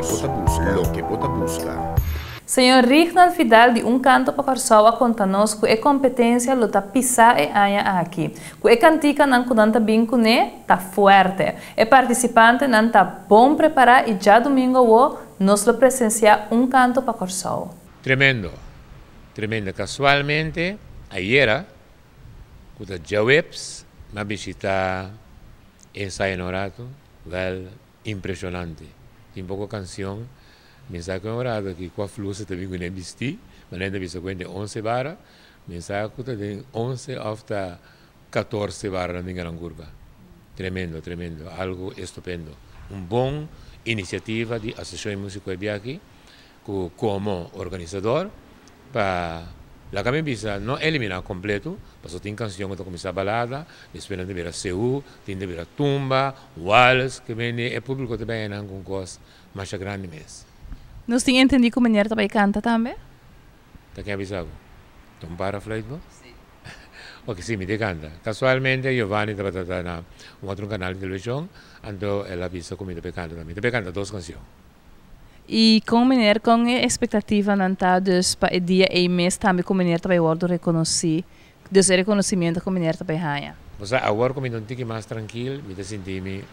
lo que bota busca. Senhor Rignal Fidal de Canto para Corsoa conta-nos que a competência luta pisar e anha aqui. Que a cantica não cudanta bem com tá forte. E participante não tá bom preparar e já domingo nos lo presenciar Canto para Corsoa. Tremendo, tremendo. Casualmente, ayer, quando já webs, me visita ensaio no rato, impressionante. Tem pouca canção. Mensaje orado que com a fluxa também com nem vesti, mas ainda vista com 11 barra, mensaje que tem 11 até 14 barra na minha curva. Tremendo, tremendo, algo estupendo. Bom iniciativa de Associação de Música de aqui, como organizador, para a cabeça não eliminar completo, mas tem canção que começa a balada, depois tem a seu, tem a tumba, waltz, que vem o público também com coisas mais grandes mesmo. Nós tínhamos entendido que o menino também canta também? Tá que avisado? Tom para flight mo? Sim. Ok, sim, me canta. Casualmente, Giovanni trabalha na outro canal de televisão, então ela avisa que me canta também. Me canta 2 canções. E com o menino, com a expectativa não tá, dus para o dia e mês também com o menino também o reconhecido, dus o reconhecimento que o menino também ganha. Mas agora como eu estou mais tranquilo, me sinto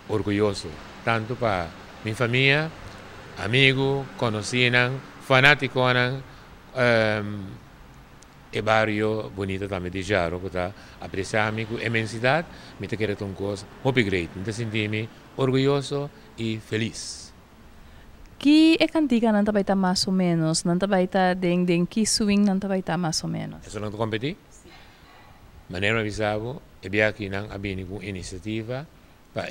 orgulhoso, tanto para minha família, amigo, conocido, fanático, e barrio bonito também de Jaro, que está apreciando a imensidade, me te quero uma coisa muito grande, me sinto orgulhoso e feliz. Que é cantiga não vai estar mais ou menos, não vai estar den que swing não vai estar mais ou menos. Isso não compete? Sim. Maneira avisado, é bem aqui não há uma iniciativa para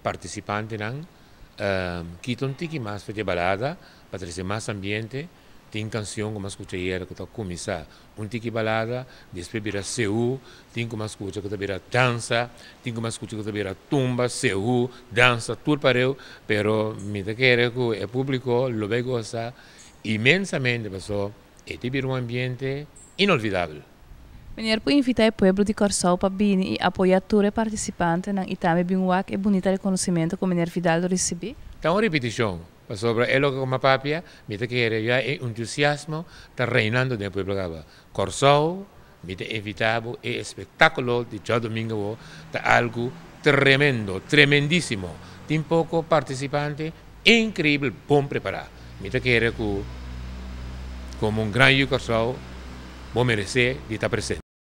participante não que tem mais fazer balada para trazer mais ambiente. Tem canção como escuta aí que está começar tiki balada, depois vira seu, tem como escuta que está vira dança, tem como escuta que está vira tumba, seu, dança, tudo pareu, pero me quero que o público lo vai gostar imensamente, porque é vira ambiente inolvidável. Menino, pode invitar o povo de Corsoa para vir e apoiar todos os participantes e também bem é bonito reconhecimento que o menino Fidal recebeu. Está uma repetição. Sobre ele como papia, me quero já é entusiasmo está reinando no povo gaba. Corsoa, me evitavo é espetáculo de já domingo está algo tremendo, tremendíssimo. Tem pouco participante, incrível, bom preparado. Me quero como grande Corsoa, vou merecer de estar presente.